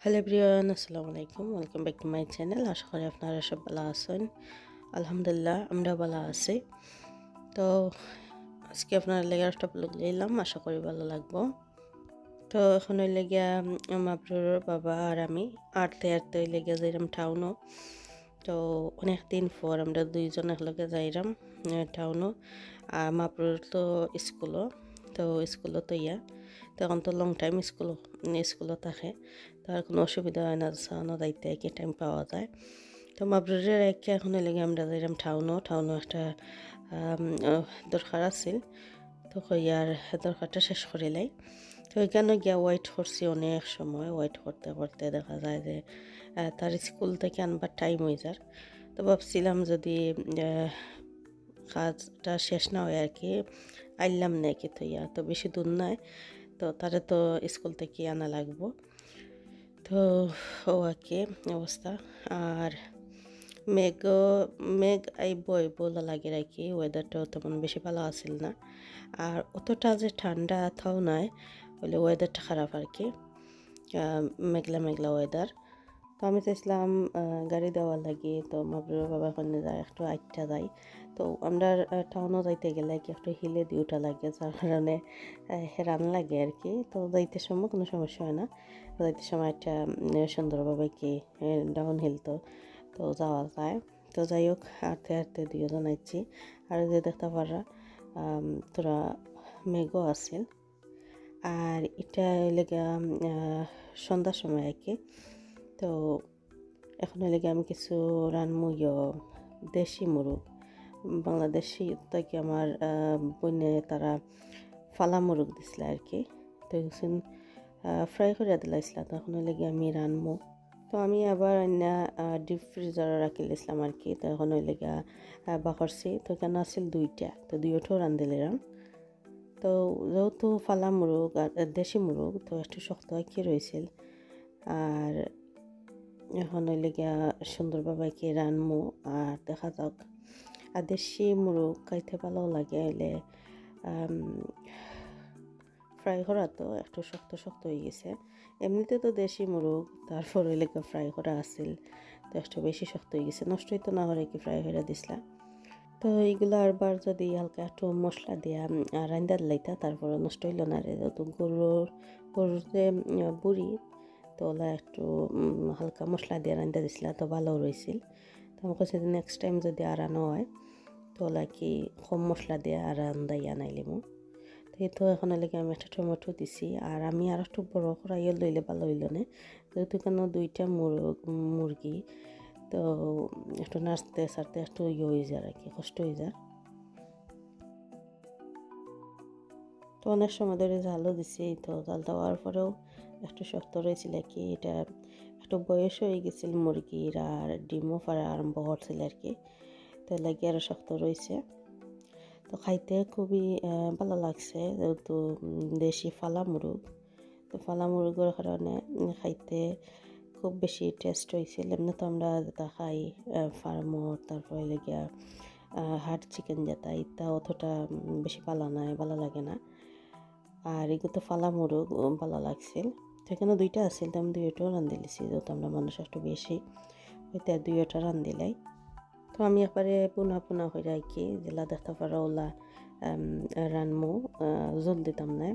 Hello everyone, আসসালামু আলাইকুম। Welcome back to my channel. আশা করি আপনারা সব ভালো আছেন। আলহামদুলিল্লাহ আমরা ভালো আছি। তো আজকে আপনার লেগে একটা ব্লগ নিলাম, আশা করি ভালো লাগবো। তো এখন ওই লেগিয়া মাবরুর বাবা আর আমি আটতে আটতে ওই লেগে যাইলাম টাউনও। তো অনেক দিন পর আমরা দুইজন একলগে যাইলাম টাউনও। আর মাবরুর তো স্কুলও, তো স্কুলও তো তখন তো লং টাইম স্কুলও থাকে, তার কোনো অসুবিধা হয় না, সানো যাইতে কি টাইম পাওয়া যায়। তো মাবরুরের একে এখন লেগে আমরা যাইলাম টাউনও একটা দরকার আছিল। তো কইয়ার দরকারটা শেষ করিলাই। তো এখানে গিয়া ওয়েট করছি অনেক সময়। ওয়েট করতে করতে দেখা যায় যে তার স্কুল থেকে আনবার টাইম হয়ে যার। তো ভাবছিলাম যদি কাজটা শেষ না হয় আর কি আইলাম নাকি থইয়া, তো বেশি দূর নাই, তো তারা তো স্কুল থেকে আনা লাগবো। তো ও আর কি অবস্থা। আর মেঘ মেঘ আইব লাগে আর কি, ওয়েদারটাও তেমন বেশি ভালো আসিল না। আর অতটা যে ঠান্ডা তাও নয়, বলে ওয়েদারটা খারাপ আর কি, মেঘলা মেঘলা ওয়েদার। তো আমি চাইছিলাম গাড়ি দেওয়ার লাগি, তো মাবরুর বাবা ওখানে যায় একটু আইটটা যায়। তো আমরা টাউনও যাইতে গেলে কি একটু হিলে দিয়ে ওঠা লাগে, যার কারণে হেরান লাগে আর কি। তো যাইতে সময় কোনো সমস্যা হয় না, যাইতে সময় একটা সুন্দরভাবে কি ডাউন হিল তো তো যাওয়া যায়। তো যাই হোক, হাঁটতে হাঁটতে দুজন আইছি। আর যে দেখতে পারা তোরা মেঘও আছিল। আর এটা লেগে সন্ধ্যার সময় আর কি। তো এখন লেগে আমি কিছু রানমুইও দেশি মুরগ, বাংলাদেশি থেকে আমার বইনে তারা ফালা মুরগ দিছিল আর কি। তো এখন ফ্রাই করে দিলাইছিল, তখন লেগে আমি রানমু। তো আমি আবার ডিপ ফ্রিজারে রাখি দিয়েছিলাম আর কি। তো এখন ওই লেগে বাকরছি, তো এখানে আসছিল দুইটা, তো দুইটাও রান্ধিলাম। তো যেহেতু ফালা মুরগ আর দেশি মুরগ, তো একটু শক্ত কি রয়েছিল। আর এখন ওই লেগে সুন্দরভাবে কি রানমু। আর দেখা যাক, আর দেশি মুরগ খাইতে ভালো লাগে হইলে ফ্রাই করা তো একটু শক্ত শক্ত হয়ে গেছে। এমনিতে তো দেশি মুরগ, তারপর ওই লেগে ফ্রাই করা আসিল, তো একটু বেশি শক্ত হয়ে গেছে, নষ্ট হইতো না হলে কি ফ্রাই করে দিছিলাম। তো এইগুলো আরবার যদি হালকা একটু মশলা দিয়া রান্দা দিলাইতা, তারপরে নষ্ট হইল না রে। তো গরুর যে বুড়ি, তো ওলা একটু হালকা মশলা দিয়ে রান্দা দিছিলা, তো ভালো রয়েছিল। তো আমার কাছে নেক্সট টাইম যদি আর আনা হয়, তো ওলা কি কম মশলা দিয়ে আর রান্দাই আনাইলিমু। তো এই তো এখন লেগে আমি একটা টমেটো দিছি। আর আমি আর একটু বড় কড়াইয়ে লইলে ভালো হইল না, যেহেতু কেন দুইটা মুরগি, তো একটু নাড়তে সারতে একটু হয়ে যায় আর কি, কষ্ট হয়ে যায়। তো অনেক সময় ধরে জালও দিছি, তো জাল দেওয়ার পরেও একটু শক্ত রয়েছিল কি, এটা একটু বয়স হয়ে গেছিল মুরগির, আর ডিমও পাড়া আরম্ভ করছিল আর কি, তো লাগে আরও শক্ত রয়েছে। তো খাইতে খুবই ভালো লাগছে, যেহেতু দেশি ফালা মুরগ, তো ফালা মুরগের কারণে খাইতে খুব বেশি টেস্ট হয়েছিল। এমনি তো আমরা যেটা খাই ফার্মর, তারপরে লেগিয়া হার্ড চিকেন যেটা, ইটা অতটা বেশি ভালো লাগে না। আর এগুলো তো ফালা মুরগ ভালো লাগছিল। তো এখানে দুইটা আছিল, তো আমি দুইটাও রান্ধিলিছি, যেহেতু আমরা মানুষ একটু বেশি হইতে দুইটা রান্ধিলাই। তো আমি একবারে পুনা পুনা হয়ে আর কি, যেলা দেখতে পারো ওলা রানমু, জল দিতাম না।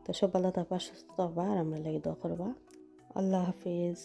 তো সব ভালো থাকবা, সুস্থ থাকবা, আর আমরা লাগে দোয়া করবা। আল্লাহ হাফিজ।